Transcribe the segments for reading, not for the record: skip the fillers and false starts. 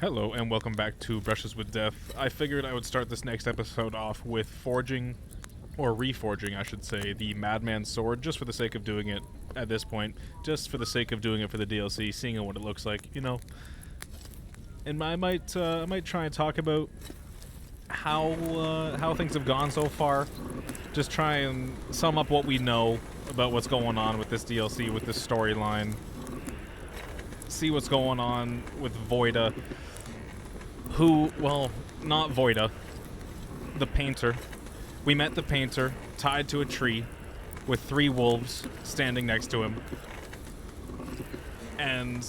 Hello and welcome back to Brushes with Death. I figured I would start this next episode off with forging, or reforging I should say, the Madman sword, just for the sake of doing it at this point, just for the sake of doing it for the DLC, seeing what it looks like, you know. And I might try and talk about how things have gone so far, just try and sum up what we know about what's going on with this DLC, with this storyline, see what's going on with Voida, who, well, not Voida, the painter. We met the painter tied to a tree with 3 wolves standing next to him. And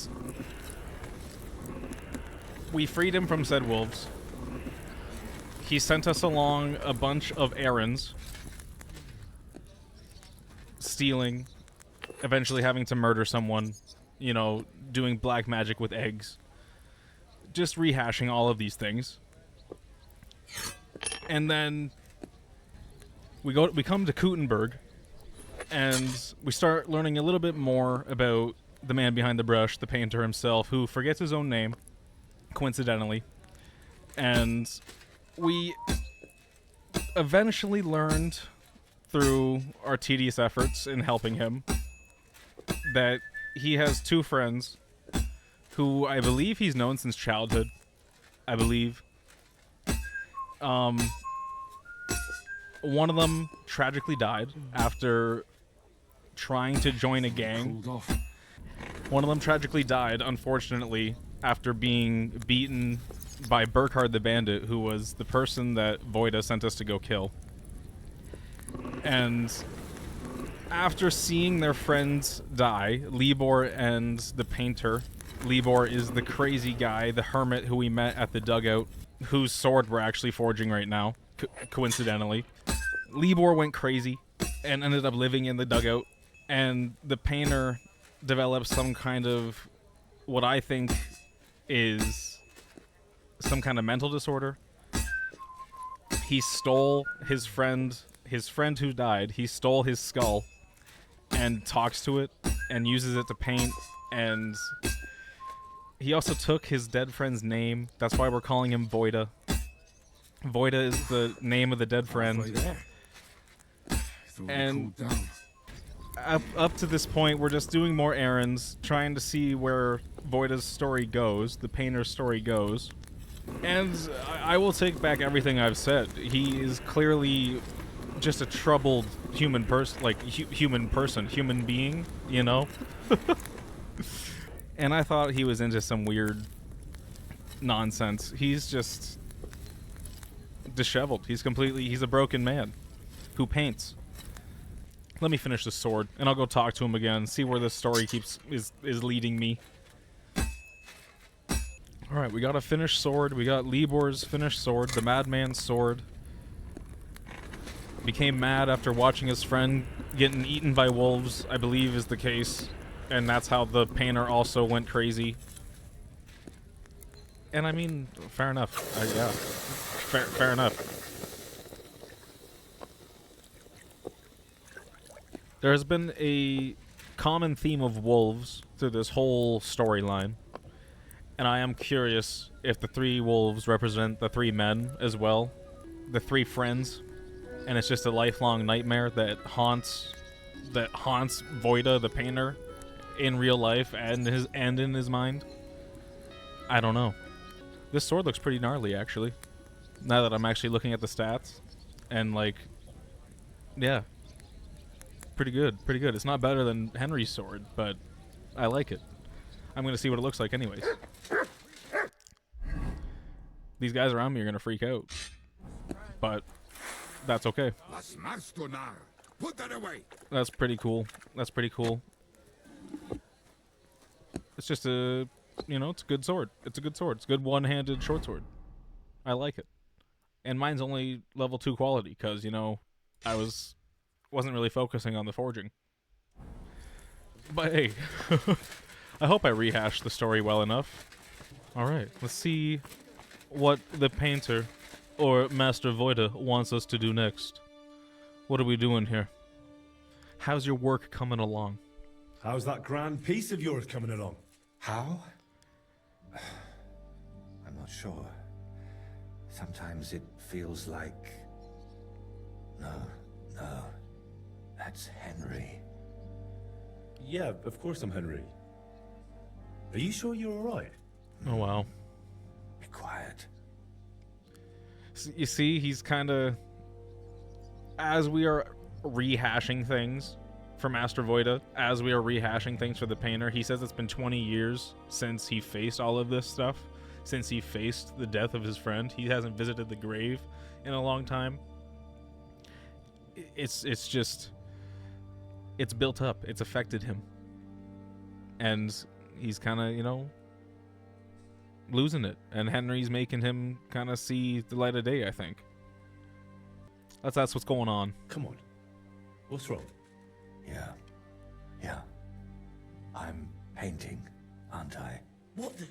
we freed him from said wolves. He sent us along a bunch of errands, stealing, eventually having to murder someone, you know, doing black magic with eggs. Just rehashing all of these things. And then we come to Kutenberg, and we start learning a little bit more about the man behind the brush, the painter himself, who forgets his own name, coincidentally. And we eventually learned, through our tedious efforts in helping him, that he has 2 friends who I believe he's known since childhood. I believe. One of them tragically died after trying to join a gang. One of them tragically died, unfortunately, after being beaten by Burkhard the Bandit, who was the person that Voida sent us to go kill. And after seeing their friends die, Libor and the painter, Libor is the crazy guy, the hermit who we met at the dugout, whose sword we're actually forging right now, coincidentally. Libor went crazy and ended up living in the dugout, and the painter developed some kind of, what I think is some kind of mental disorder. He stole his friend who died, he stole his skull and talks to it and uses it to paint, and he also took his dead friend's name. That's why we're calling him Voida. Voida is the name of the dead friend. And up to this point, we're just doing more errands, trying to see where Voida's story goes, the painter's story goes. And I will take back everything I've said. He is clearly just a troubled human person, like human being, you know? And I thought he was into some weird nonsense. He's just disheveled. He's a broken man who paints. Let me finish the sword, and I'll go talk to him again, see where this story is leading me. Alright, we got a finished sword. We got Libor's finished sword, the madman's sword. Became mad after watching his friend getting eaten by wolves, I believe is the case. And that's how the painter also went crazy. And I mean, fair enough. Yeah. Fair enough. There has been a common theme of wolves through this whole storyline. And I am curious if the 3 wolves represent the 3 men as well. The 3 friends. And it's just a lifelong nightmare that haunts Voida, the painter, in real life and in his mind. I don't know. This sword looks pretty gnarly, actually. Now that I'm actually looking at the stats, and like, yeah, pretty good. It's not better than Henry's sword, but I like it. I'm gonna see what it looks like, anyways. These guys around me are gonna freak out, but that's okay. Put that away. That's pretty cool. It's just a, you know, it's a good sword. It's a good one-handed short sword. I like it. And mine's only level 2 quality, because, you know, I wasn't really focusing on the forging. But hey, I hope I rehashed the story well enough. Alright, let's see what the painter, or Master Voida, wants us to do next. What are we doing here? How's your work coming along? How's that grand piece of yours coming along? How? sure. Sometimes it feels like... No. That's Henry. Yeah, of course I'm Henry. Are you sure you're alright? Oh, wow. Be quiet. You see, he's kind of... As we are rehashing things for Master Voida, as we are rehashing things for the painter, he says it's been 20 years since he faced all of this stuff. Since he faced the death of his friend. He hasn't visited the grave in a long time. It's just... It's built up. It's affected him. And he's kind of, you know, losing it. And Henry's making him kind of see the light of day, I think. That's what's going on. Come on. What's wrong? Yeah. I'm painting, aren't I? What the...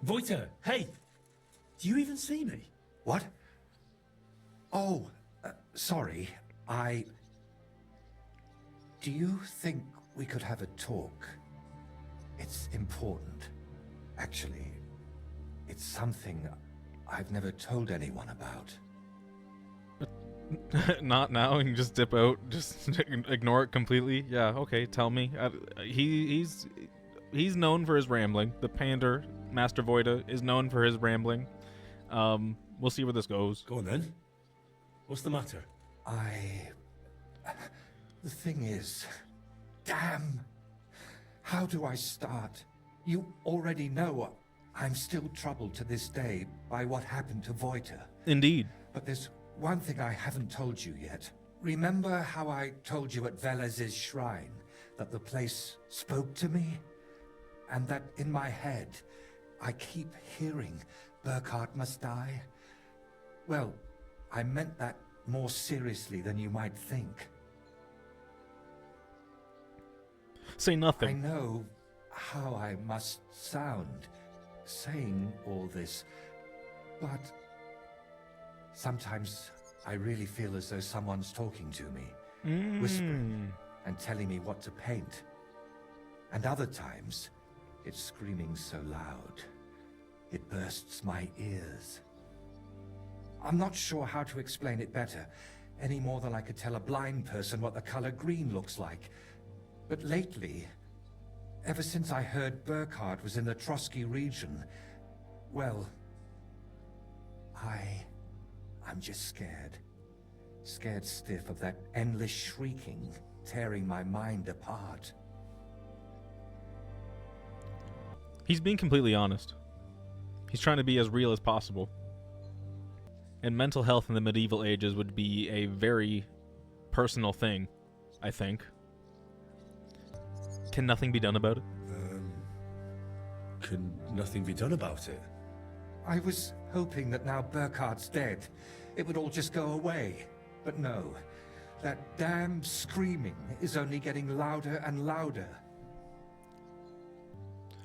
Voiter, hey! Do you even see me? What? Oh, sorry. Do you think we could have a talk? It's important. Actually, it's something I've never told anyone about. Not now. You can just dip out. Just ignore it completely. Yeah, okay, tell me. He's known for his rambling. The pander, Master Voida, is known for his rambling. We'll see where this goes. Go on then. What's the matter? The thing is... Damn! How do I start? You already know I'm still troubled to this day by what happened to Voiter. Indeed. But there's one thing I haven't told you yet. Remember how I told you at Velez's shrine that the place spoke to me? And that in my head, I keep hearing Burkhard must die? Well, I meant that more seriously than you might think. Say I nothing. know how I must sound saying all this, but sometimes I really feel as though someone's talking to me, whispering and telling me what to paint. And other times, it's screaming so loud, it bursts my ears. I'm not sure how to explain it better, any more than I could tell a blind person what the color green looks like. But lately, ever since I heard Burkhard was in the Trotsky region, well, I'm just scared. Scared stiff of that endless shrieking, tearing my mind apart. He's being completely honest. He's trying to be as real as possible. And mental health in the medieval ages would be a very personal thing, I think. Can nothing be done about it? Can nothing be done about it? I was hoping that now Burkhard's dead, it would all just go away. But no, that damn screaming is only getting louder and louder.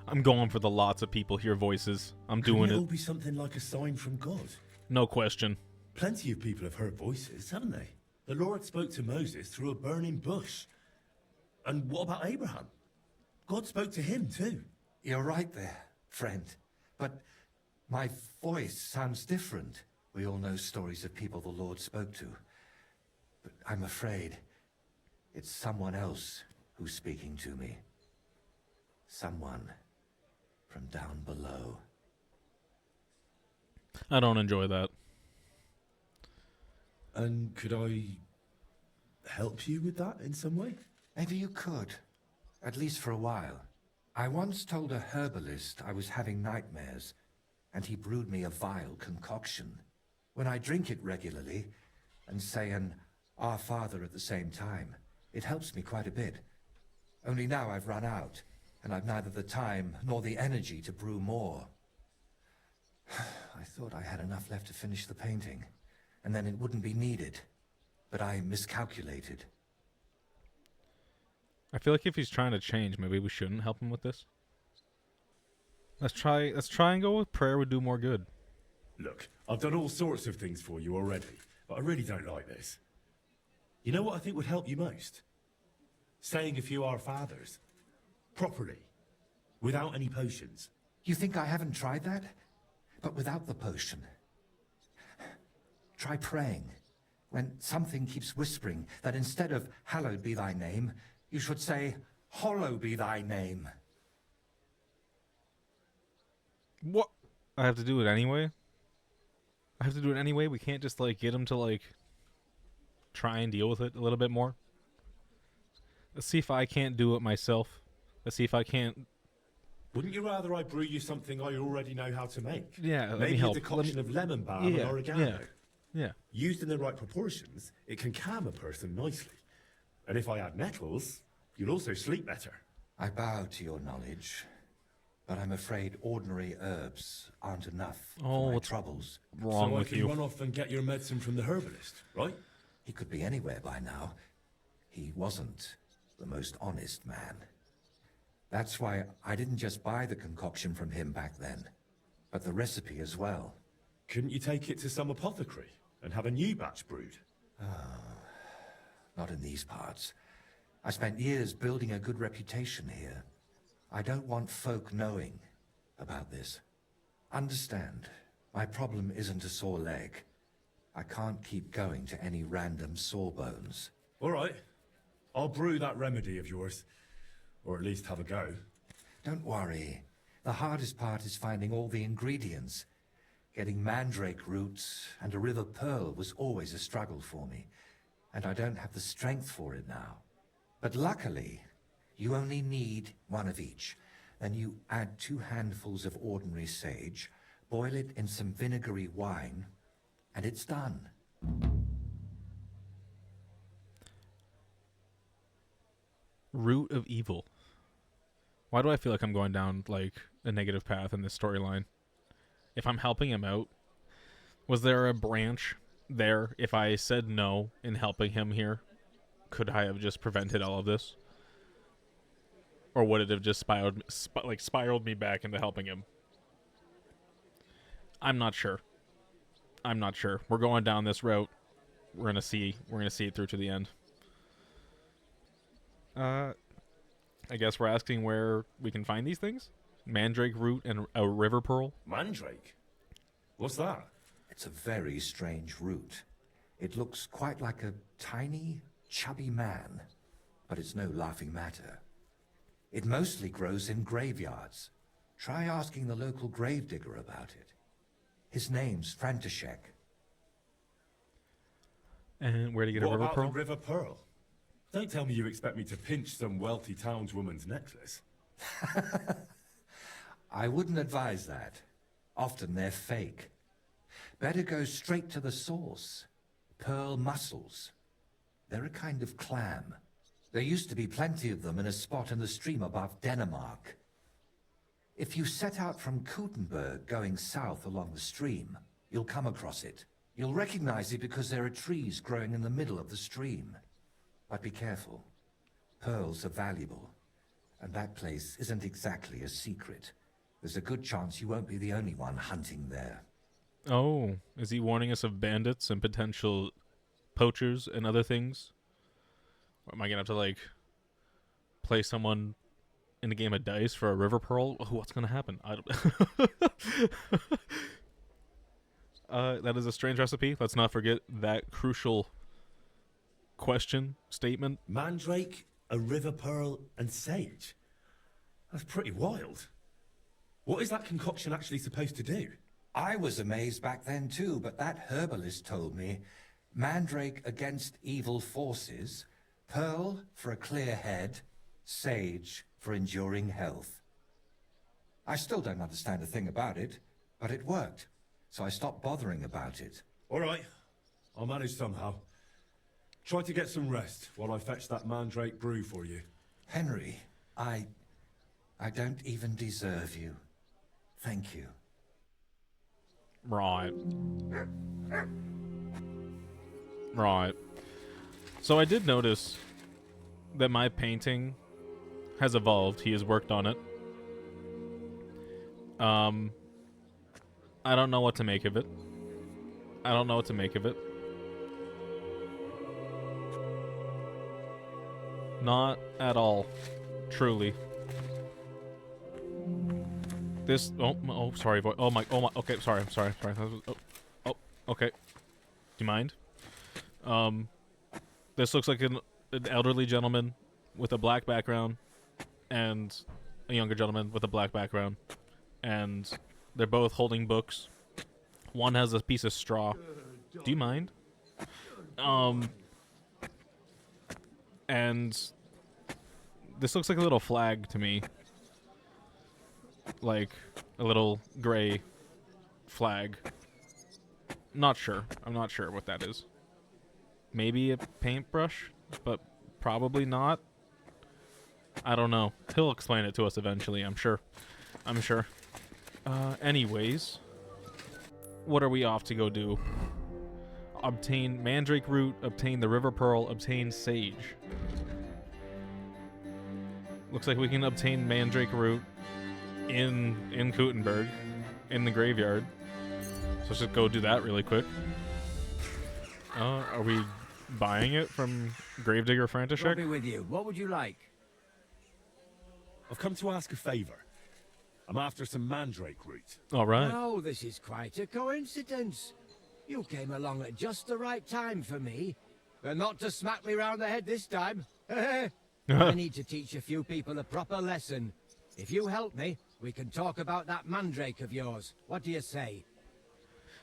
I'm going for the lots of people hear voices. I'm doing Could it all it. be something like a sign from God? No question. Plenty of people have heard voices, haven't they? The Lord spoke to Moses through a burning bush. And what about Abraham? God spoke to him too. You're right there, friend. But my voice sounds different. We all know stories of people the Lord spoke to. But I'm afraid it's someone else who's speaking to me. Someone from down below. I don't enjoy that. And could I help you with that in some way? Maybe you could. At least for a while. I once told a herbalist I was having nightmares, and he brewed me a vile concoction. When I drink it regularly, and say an Our Father at the same time, it helps me quite a bit. Only now I've run out, and I've neither the time nor the energy to brew more. I thought I had enough left to finish the painting, and then it wouldn't be needed. But I miscalculated. I feel like if he's trying to change, maybe we shouldn't help him with this. Let's try and go with prayer would do more good. Look, I've done all sorts of things for you already, but I really don't like this. You know what I think would help you most? Saying a few Our Fathers. Properly. Without any potions. You think I haven't tried that? but without the potion. Try praying. When something keeps whispering that instead of hallowed be thy name, you should say, hollow be thy name. What? I have to do it anyway? I have to do it anyway? We can't just, like, get him to, like, try and deal with it a little bit more? Let's see if I can't do it myself. Let's see if I can't... Wouldn't you rather I brew you something I already know how to make? Yeah, let Maybe me help. a decoction of lemon balm and oregano. Yeah. Used in the right proportions, it can calm a person nicely. And if I add nettles, you'll also sleep better. I bow to your knowledge, but I'm afraid ordinary herbs aren't enough for my what's troubles. wrong so with I can you? run off and get your medicine from the herbalist, right? He could be anywhere by now. He wasn't the most honest man. That's why I didn't just buy the concoction from him back then, but the recipe as well. Couldn't you take it to some apothecary and have a new batch brewed? Not in these parts. I spent years building a good reputation here. I don't want folk knowing about this. Understand, my problem isn't a sore leg. I can't keep going to any random sawbones. All right. I'll brew that remedy of yours. Or at least have a go. Don't worry. The hardest part is finding all the ingredients. Getting mandrake roots and a river pearl was always a struggle for me. And I don't have the strength for it now. But luckily, you only need one of each. Then you add 2 handfuls of ordinary sage, boil it in some vinegary wine, and it's done. Root of evil. Why do I feel like I'm going down, like, a negative path in this storyline? If I'm helping him out, was there a branch there? If I said no in helping him here, could I have just prevented all of this? Or would it have just spiraled me back into helping him? I'm not sure. I'm not sure. We're going down this route. We're gonna see it through to the end. I guess we're asking where we can find these things? Mandrake root and a river pearl? Mandrake? What's that? It's a very strange root. It looks quite like a tiny, chubby man, but it's no laughing matter. It mostly grows in graveyards. Try asking the local gravedigger about it. His name's František. And where to get a What river about pearl? the river pearl? Don't tell me you expect me to pinch some wealthy townswoman's necklace. I wouldn't advise that. Often they're fake. Better go straight to the source. Pearl mussels. They're a kind of clam. There used to be plenty of them in a spot in the stream above Denmark. If you set out from Kuttenberg going south along the stream, you'll come across it. You'll recognize it because there are trees growing in the middle of the stream. But be careful. Pearls are valuable. And that place isn't exactly a secret. There's a good chance you won't be the only one hunting there. Oh, is he warning us of bandits and potential poachers and other things? Or am I gonna have to, like, play someone in a game of dice for a river pearl? Oh, what's gonna happen? I don't... that is a strange recipe. Let's not forget that crucial question statement. Mandrake, a river pearl, and sage? That's pretty wild. What is that concoction actually supposed to do? I was amazed back then too, but that herbalist told me mandrake against evil forces, pearl for a clear head, sage for enduring health. I still don't understand a thing about it, but it worked, so I stopped bothering about it. All right, I'll manage somehow. Try to get some rest while I fetch that mandrake brew for you. Henry, I don't even deserve you. Thank you. Right. Right. So I did notice that my painting has evolved. He has worked on it. I don't know what to make of it. I don't know what to make of it. Not at all. Truly. this. Oh, sorry. Oh my. Okay, sorry. I'm sorry. Oh, okay. Do you mind? This looks like an elderly gentleman with a black background, and a younger gentleman with a black background, and they're both holding books. One has a piece of straw. Do you mind? And this looks like a little flag to me. Like a little gray flag. Not sure. I'm not sure what that is. Maybe a paintbrush, but probably not. I don't know. He'll explain it to us eventually, I'm sure. Anyways, what are we off to go do? Obtain Mandrake root, obtain the river pearl, obtain sage. Looks like we can obtain Mandrake root in Kuttenberg, in the graveyard. So let's just go do that really quick. Are we buying it from Gravedigger František? I'll be with you. What would you like? I've come to ask a favor. I'm after some Mandrake root. All right. Oh, this is quite a coincidence. You came along at just the right time for me, but not to smack me round the head this time. I need to teach a few people a proper lesson. If you help me, we can talk about that Mandrake of yours. What do you say?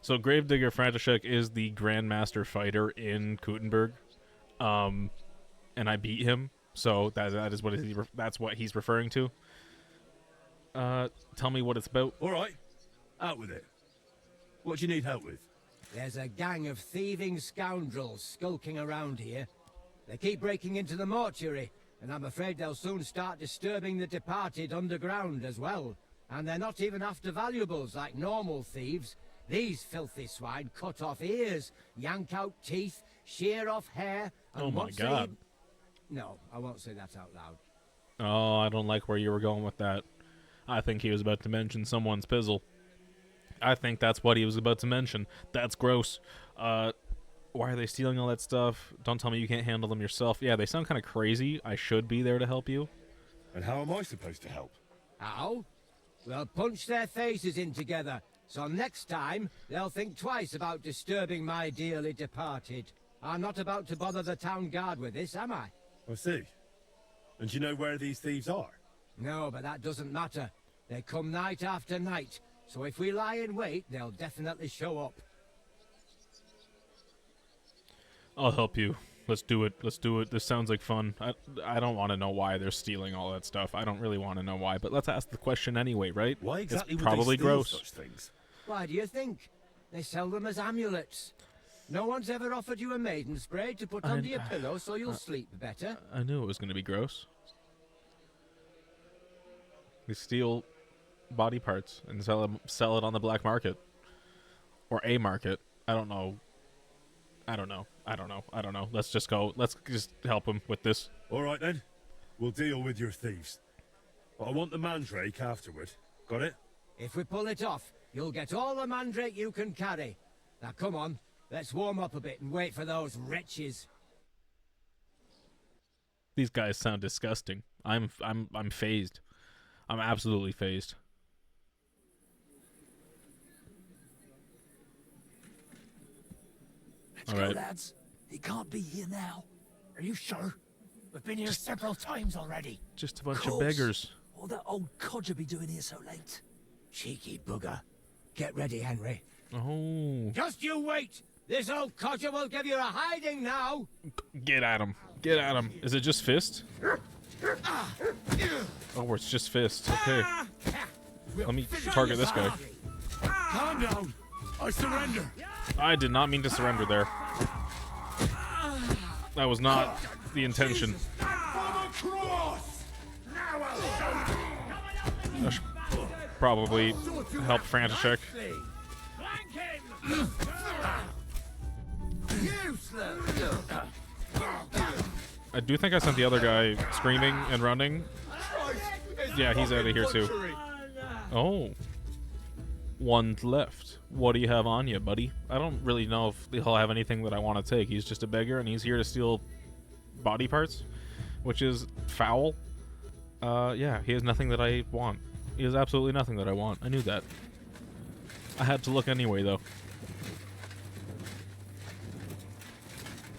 So Gravedigger František is the Grandmaster fighter in Kuttenberg, and I beat him. So that is that's what he's referring to. Tell me what it's about. All right, out with it. What do you need help with? There's a gang of thieving scoundrels skulking around here. They keep breaking into the mortuary, and I'm afraid they'll soon start disturbing the departed underground as well. And they're not even after valuables like normal thieves. These filthy swine cut off ears, yank out teeth, shear off hair, and Oh my God. No, I won't say that out loud. Oh, I don't like where you were going with that. I think he was about to mention someone's pizzle. I think that's what he was about to mention. That's gross. Why are they stealing all that stuff? Don't tell me you can't handle them yourself. Yeah, they sound kind of crazy. I should be there to help you. And how am I supposed to help? How? Well, punch their faces in together, so next time they'll think twice about disturbing my dearly departed. I'm not about to bother the town guard with this, am I? I see. And do you know where these thieves are? No, but that doesn't matter. They come night after night, so if we lie in wait, they'll definitely show up. I'll help you. Let's do it. Let's do it. This sounds like fun. I don't want to know why they're stealing all that stuff. I don't really want to know why, but let's ask the question anyway, right? Why exactly it's would probably they steal gross. such things? Why do you think? They sell them as amulets. No one's ever offered you a maiden spray to put under your pillow so you'll sleep better? I knew it was going to be gross. They steal body parts and sell it on the black market. Or a market. I don't know. Let's just go. Let's just help him with this. All right, then. We'll deal with your thieves. But I want the Mandrake afterward. Got it? If we pull it off, you'll get all the Mandrake you can carry. Now come on, let's warm up a bit and wait for those wretches. These guys sound disgusting. I'm phased. I'm absolutely phased. Let's All go, right. lads. He can't be here now. Are you sure? We've been here several times already. Just a bunch of Course. beggars. What will that old codger be doing here so late? Cheeky bugger. Get ready, Henry. Oh. Just you wait! This old codger will give you a hiding now! Get at him. Get at him. Is it just fist? Oh, it's just fist. Okay. Let me target this guy. Calm down. I surrender. I did not mean to surrender there. That was not the intention. I should probably help František. I do think I sent the other guy screaming and running. Yeah, he's out of here too. Oh. One left. What do you have on you, buddy? I don't really know if he'll have anything that I want to take. He's just a beggar, and he's here to steal body parts, which is foul. Yeah, he has nothing that I want. He has absolutely nothing that I want. I knew that. I had to look anyway, though.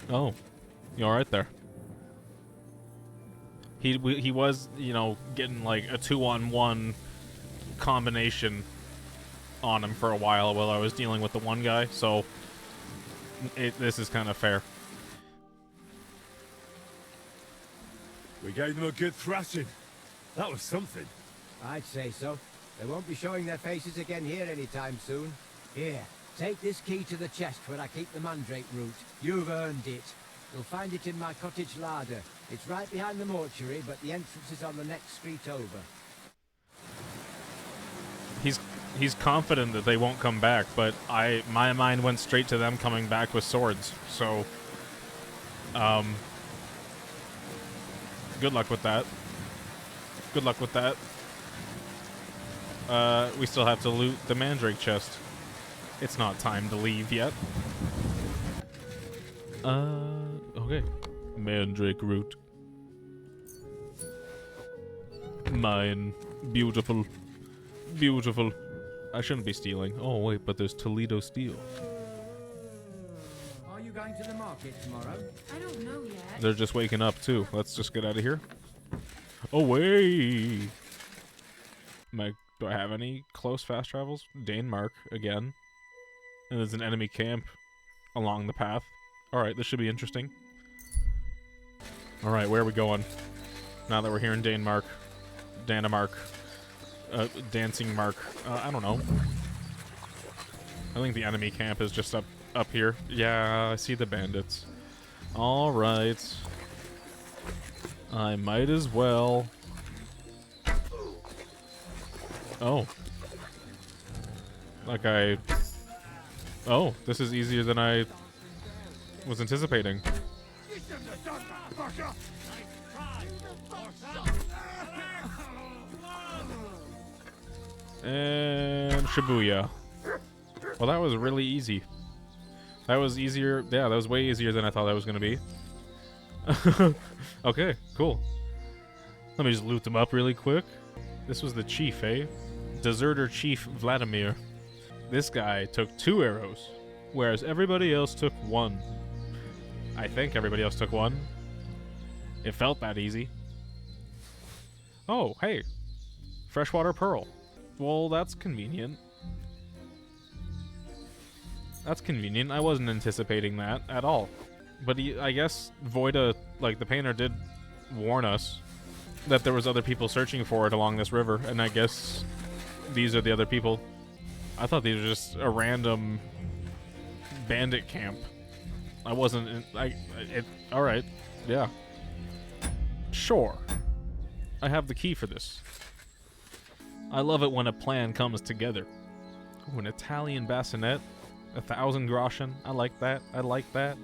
Oh. You alright there? He was, you know, getting like a 2-on-1 combination on him for a while I was dealing with the one guy, so this is kind of fair. We gave them a good thrashing. That was something. I'd say so. They won't be showing their faces again here anytime soon. Here, take this key to the chest where I keep the Mandrake root. You've earned it. You'll find it in my cottage larder. It's right behind the mortuary, but the entrance is on the next street over. He's confident that they won't come back, but my mind went straight to them coming back with swords. So, good luck with that. Good luck with that. We still have to loot the Mandrake chest. It's not time to leave yet. Okay. Mandrake root. Mine. Beautiful. Beautiful. I shouldn't be stealing. Oh, wait, but there's Toledo steel. Are you going to the market tomorrow? I don't know yet. They're just waking up, too. Let's just get out of here. Away! Do I have any close fast travels? Denmark, again. And there's an enemy camp along the path. Alright, this should be interesting. Alright, where are we going? Now that we're here in Denmark. Danemark. Dancing Mark. I don't know. I think the enemy camp is just up here. Yeah, I see the bandits. Alright. I might as well. Oh. Oh, this is easier than I was anticipating. And Shibuya. Well, that was really easy. That was easier. Yeah, that was way easier than I thought that was going to be. Okay, cool. Let me just loot them up really quick. This was the chief, eh? Deserter Chief Vladimir. This guy took 2 arrows, whereas everybody else took 1. I think everybody else took 1. It felt that easy. Oh, hey. Freshwater Pearl. Well, that's convenient. That's convenient. I wasn't anticipating that at all. But I guess Voida, like the painter, did warn us that there was other people searching for it along this river, and I guess these are the other people. I thought these were just a random bandit camp. I wasn't. All right. Yeah. Sure. I have the key for this. I love it when a plan comes together. Ooh, an Italian bassinet. 1,000 groschen. I like that. I like that.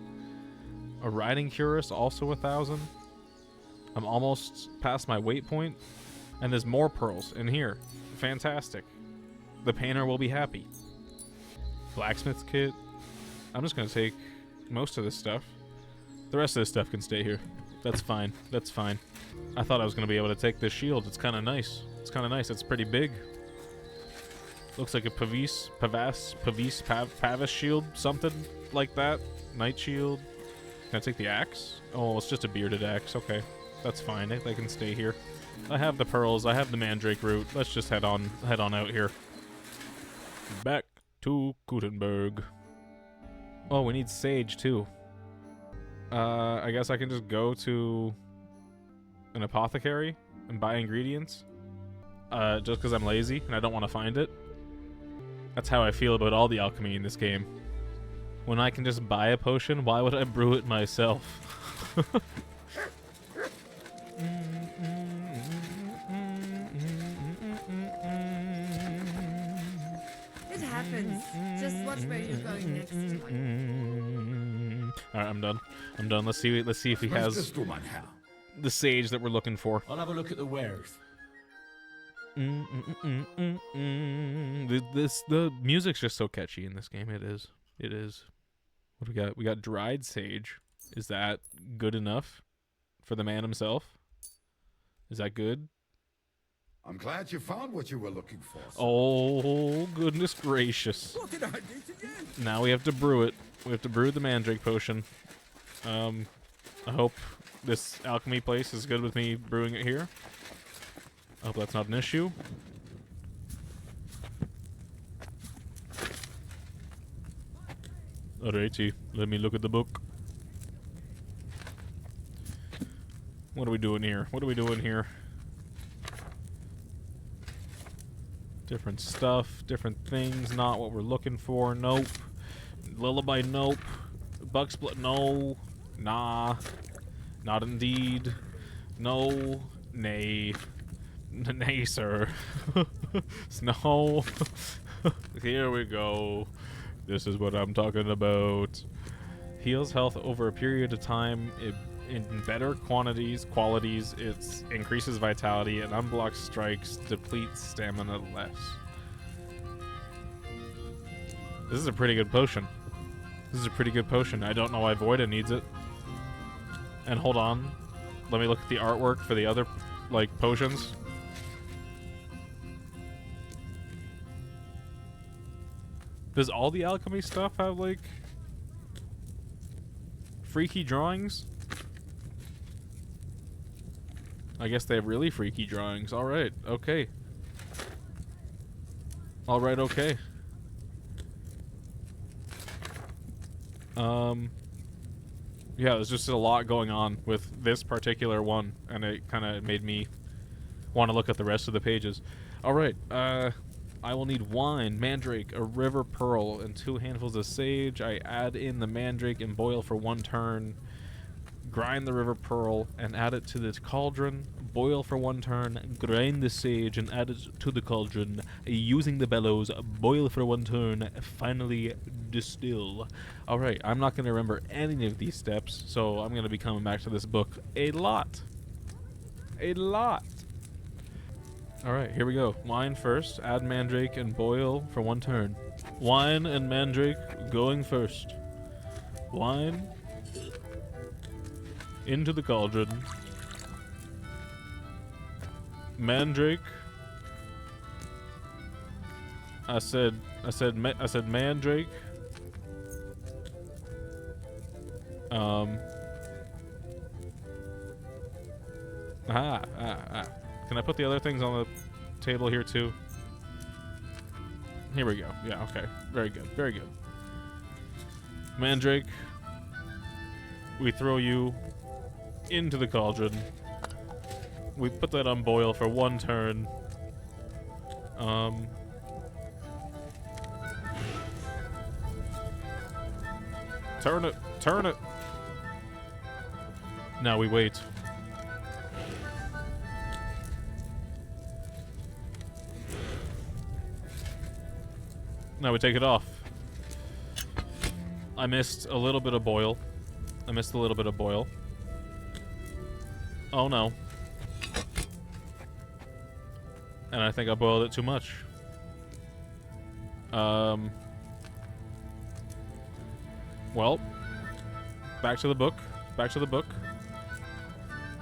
A riding cuirass, also 1,000. I'm almost past my weight point. And there's more pearls in here. Fantastic. The painter will be happy. Blacksmith's kit. I'm just going to take most of this stuff. The rest of this stuff can stay here. That's fine. That's fine. I thought I was going to be able to take this shield. It's kind of nice. It's kind of nice. It's pretty big. Looks like a Pavis shield. Something like that. Knight shield. Can I take the axe? Oh, it's just a bearded axe. Okay. That's fine. They can stay here. I have the pearls. I have the Mandrake root. Let's just head on out here. Back to Gutenberg. Oh, we need sage too. I guess I can just go to an apothecary and buy ingredients. Just because I'm lazy and I don't want to find it. That's how I feel about all the alchemy in this game. When I can just buy a potion, why would I brew it myself? It happens. Just watch where you're going next time. Alright, I'm done. I'm done. Let's see if he has the sage that we're looking for. I'll have a look at the wares. The music's just so catchy in this game. It is. It is. What do we got? We got dried sage. Is that good enough for the man himself? Is that good? I'm glad you found what you were looking for. Sir. Oh, goodness gracious. What did I miss again? Now we have to brew it. We have to brew the Mandrake potion. I hope this alchemy place is good with me brewing it here. I hope that's not an issue. Alrighty, let me look at the book. What are we doing here? What are we doing here? Different stuff, different things, not what we're looking for. Nope. Lullaby, nope. Bucksplit, no. Nah. Not indeed. No. Nay. Nay, sir. No. Here we go. This is what I'm talking about. Heals health over a period of time. In better qualities, it increases vitality and unblocks strikes, depletes stamina less. This is a pretty good potion. This is a pretty good potion. I don't know why Voida needs it. And hold on. Let me look at the artwork for the other, like, potions. Does all the alchemy stuff have, like, freaky drawings? I guess they have really freaky drawings. Alright, okay. Alright, okay. Yeah, there's just a lot going on with this particular one, and it kind of made me want to look at the rest of the pages. Alright, I will need wine, mandrake, a river pearl, and 2 handfuls of sage. I add in the mandrake and boil for 1 turn. Grind the river pearl and add it to the cauldron. Boil for 1 turn. Grind the sage and add it to the cauldron. Using the bellows, boil for 1 turn. Finally, distill. Alright, I'm not going to remember any of these steps, so I'm going to be coming back to this book a lot. A lot. Alright, here we go. Wine first. Add mandrake and boil for 1 turn. Wine and mandrake going first. Wine into the cauldron. Mandrake. I said mandrake. Can I put the other things on the table here too? Here we go. Yeah, okay. Very good. Very good. Mandrake. We throw you into the cauldron. We put that on boil for 1 turn. Turn it. Turn it. Now we wait. Now we take it off. I missed a little bit of boil. Oh no. And I think I boiled it too much. Well, back to the book. Back to the book.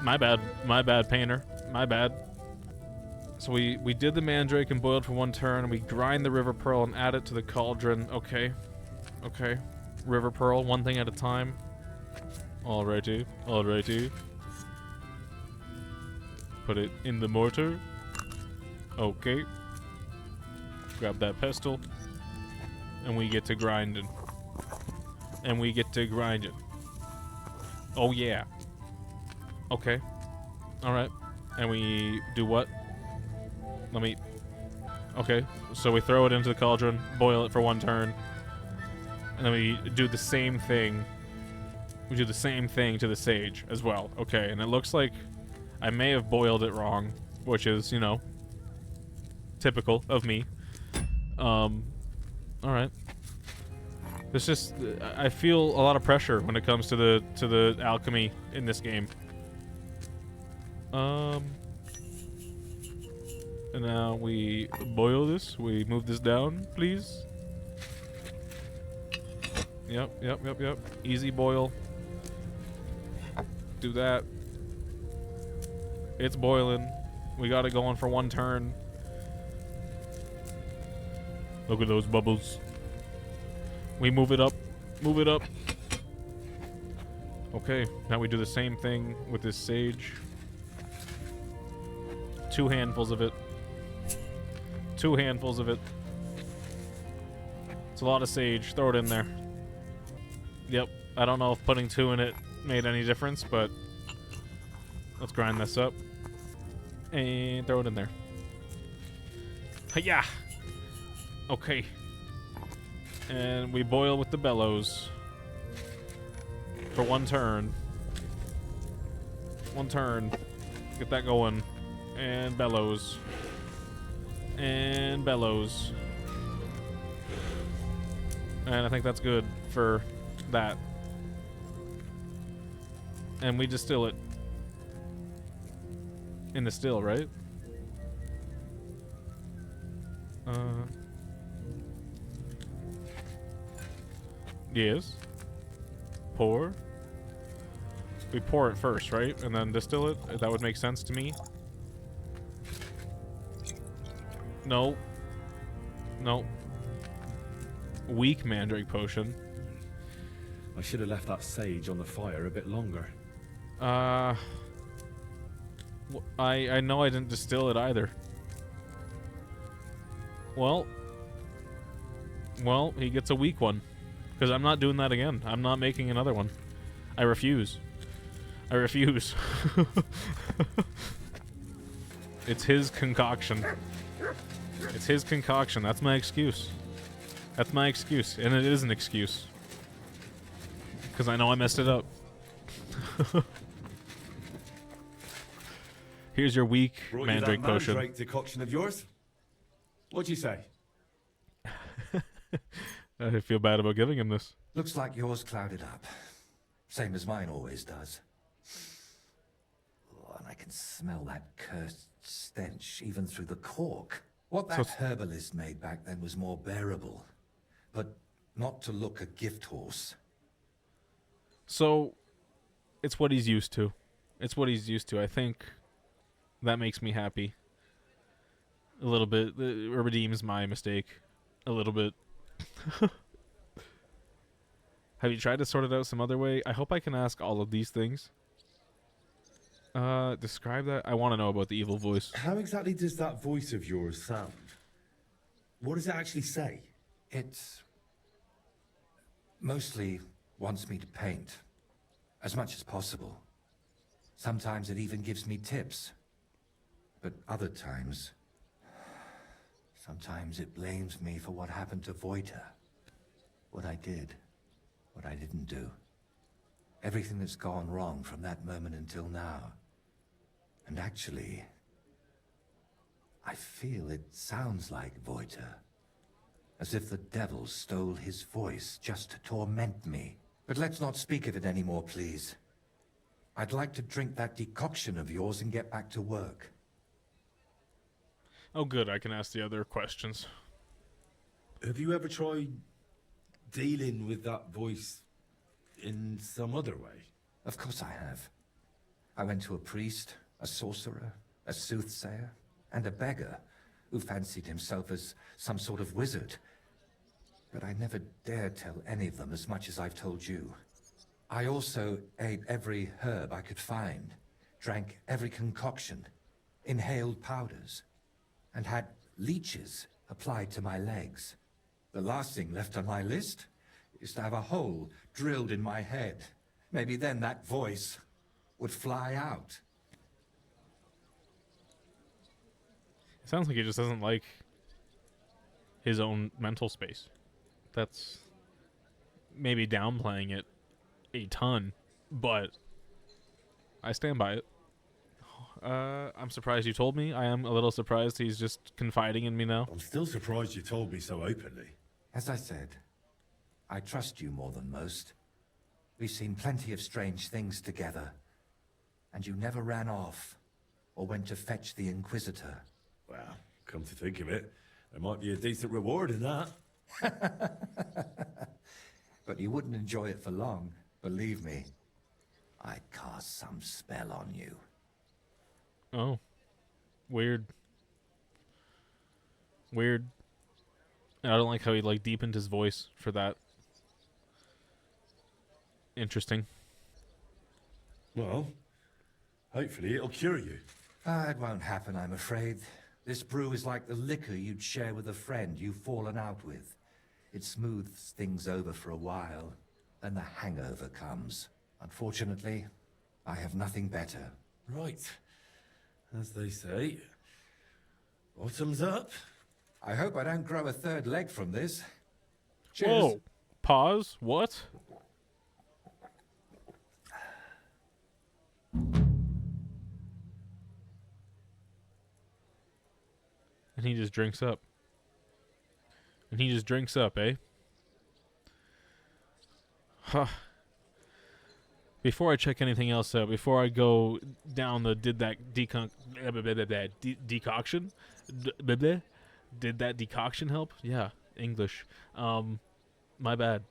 My bad. My bad, painter. My bad. So we did the mandrake and boiled for 1 turn. We grind the river pearl and add it to the cauldron. Okay. Okay. River pearl, 1 thing at a time. Alrighty. Alrighty. Put it in the mortar. Okay. Grab that pestle. And we get to grinding. And we get to grinding. Oh yeah. Okay. Alright. And we do what? Let me... Okay. So we throw it into the cauldron, boil it for 1 turn. And then we do the same thing. We do the same thing to the sage as well. Okay. And it looks like I may have boiled it wrong, which is, you know, typical of me. Alright. It's just, I feel a lot of pressure when it comes to the alchemy in this game. And now we boil this. We move this down, please. Yep. Easy boil. Do that. It's boiling. We got it going for 1 turn. Look at those bubbles. We move it up. Move it up. Okay, now we do the same thing with this sage. 2 handfuls of it. 2 handfuls of it. It's a lot of sage. Throw it in there. Yep. I don't know if putting 2 in it made any difference, but let's grind this up. And throw it in there. Hiya! Okay. And we boil with the bellows. For 1 turn. 1 turn. Get that going. And bellows. And bellows. And I think that's good for that. And we distill it. In the still, right? Yes. Pour. We pour it first, right? And then distill it? That would make sense to me. No. No. Weak Mandrake potion. I should have left that sage on the fire a bit longer. I know I didn't distill it either. Well, he gets a weak one. Because I'm not doing that again. I'm not making another one. I refuse. I refuse. It's his concoction. It's his concoction. That's my excuse. That's my excuse. And it is an excuse. Because I know I messed it up. Here's your weak Brought Mandrake you that potion. Mandrake decoction of yours? What'd you say? I feel bad about giving him this. Looks like yours clouded up. Same as mine always does. Oh, and I can smell that cursed stench even through the cork. What that herbalist made back then was more bearable. But not to look a gift horse. So, it's what he's used to. It's what he's used to. I think that makes me happy. A little bit. It redeems my mistake. A little bit. Have you tried to sort it out some other way? I hope I can ask all of these things. Describe that. I want to know about the evil voice. How exactly does that voice of yours sound? What does it actually say? It mostly wants me to paint. As much as possible. Sometimes it even gives me tips. But other times... Sometimes it blames me for what happened to Voita. What I did. What I didn't do. Everything that's gone wrong from that moment until now. And actually... I feel it sounds like Voita. As if the devil stole his voice just to torment me. But let's not speak of it anymore, please. I'd like to drink that decoction of yours and get back to work. Oh, good. I can ask the other questions. Have you ever tried dealing with that voice in some other way? Of course I have. I went to a priest, a sorcerer, a soothsayer, and a beggar who fancied himself as some sort of wizard. But I never dared tell any of them as much as I've told you. I also ate every herb I could find, drank every concoction, inhaled powders, and had leeches applied to my legs. The last thing left on my list is to have a hole drilled in my head. Maybe then that voice would fly out. It sounds like he just doesn't like his own mental space. That's maybe downplaying it a ton, but I stand by it. I'm surprised you told me. I am a little surprised he's just confiding in me now. I'm still surprised you told me so openly. As I said, I trust you more than most. We've seen plenty of strange things together, and you never ran off or went to fetch the Inquisitor. Well, come to think of it, there might be a decent reward in that. But you wouldn't enjoy it for long, believe me. I cast some spell on you. Oh. Weird. Weird. I don't like how he like deepened his voice for that. Interesting. Well, hopefully it'll cure you. It won't happen, I'm afraid. This brew is like the liquor you'd share with a friend you've fallen out with. It smooths things over for a while, then the hangover comes. Unfortunately, I have nothing better. Right. As they say, bottoms up. I hope I don't grow a third leg from this. Cheers. Whoa. Pause. What? And he just drinks up. And he just drinks up, eh? Huh. Before I check anything else out, before I go down the did that decoction? Did that decoction help? Yeah, English. My bad.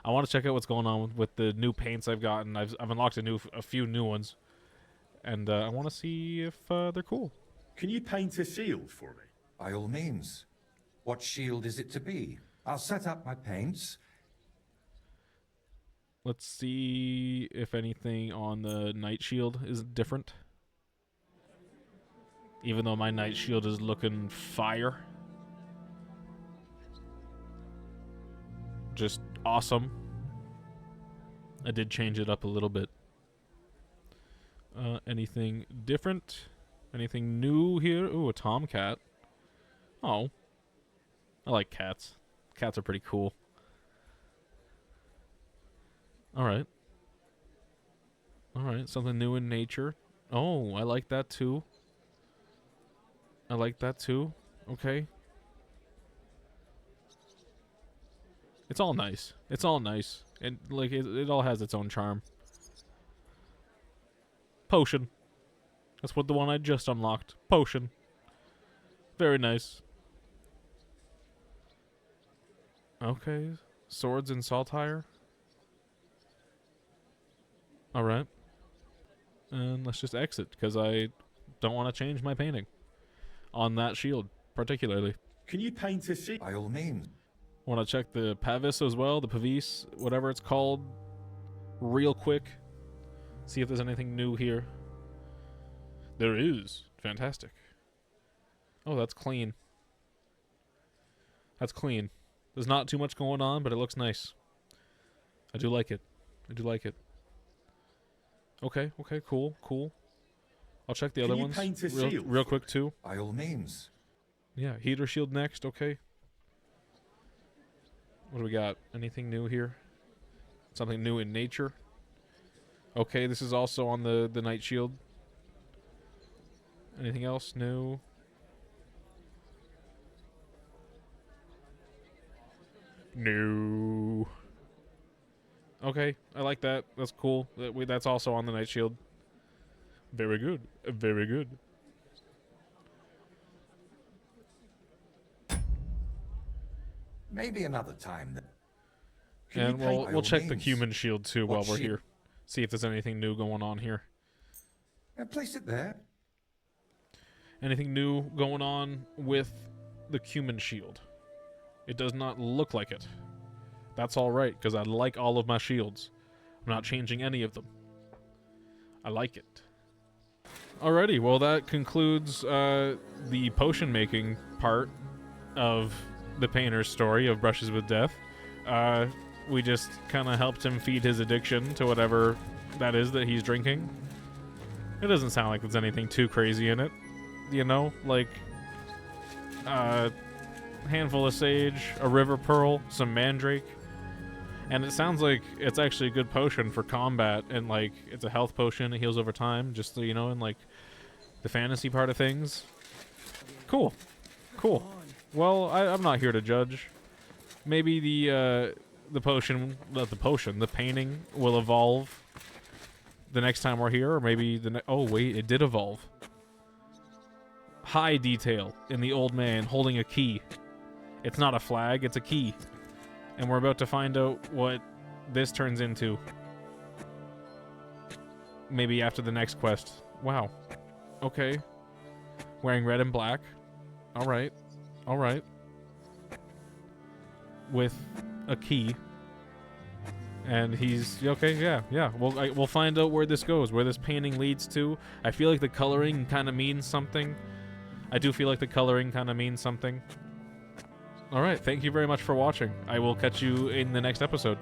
I want to check out what's going on with the new paints I've gotten. I've unlocked a few new ones, and I want to see if they're cool. Can you paint a shield for me? By all means. What shield is it to be? I'll set up my paints. Let's see if anything on the Night Shield is different. Even though my Night Shield is looking fire. Just awesome. I did change it up a little bit. Anything different? Anything new here? Ooh, a tomcat. Oh. I like cats. Cats are pretty cool. Alright. Alright, something new in nature. Oh, I like that too. I like that too. Okay. It's all nice. It's all nice. And like it all has its own charm. Potion. That's what the one I just unlocked. Potion. Very nice. Okay. Swords and saltire. Alright. And let's just exit, because I don't want to change my painting. On that shield, particularly. Can you paint a shield? By all means. Want to check the Pavis as well, the Pavis, whatever it's called, real quick. See if there's anything new here. There is. Fantastic. Oh, that's clean. That's clean. There's not too much going on, but it looks nice. I do like it. I do like it. Okay, okay, cool, cool. I'll check the other ones real quick too. By all means. Yeah, heater shield next, okay. What do we got? Anything new here? Something new in nature? Okay, this is also on the night shield. Anything else new? No. Okay, I like that. That's cool. That's also on the night shield. Very good. Very good. Maybe another time. And we'll check the human shield too while we're here. See if there's anything new going on here. Place it there. Anything new going on with the human shield? It does not look like it. That's alright, because I like all of my shields. I'm not changing any of them. I like it. Alrighty, well that concludes the potion making part of the painter's story of Brushes with Death. We just kind of helped him feed his addiction to whatever that is that he's drinking. It doesn't sound like there's anything too crazy in it. You know, like handful of sage, a river pearl, some mandrake. And it sounds like it's actually a good potion for combat, and like it's a health potion, it heals over time, just so you know, in like the fantasy part of things. Cool. Cool. Well, I'm not here to judge. Maybe the potion, not the potion, the painting will evolve the next time we're here, or maybe oh wait, it did evolve. High detail in the old man holding a key. It's not a flag, it's a key. And we're about to find out what this turns into. Maybe after the next quest. Wow. Okay. wearing red and black. All right. All right. With a key. And he's okay. Yeah. We'll find out where this goes, where this painting leads to. I feel like the coloring kind of means something. I do feel like the coloring kind of means something. All right. Thank you very much for watching. I will catch you in the next episode.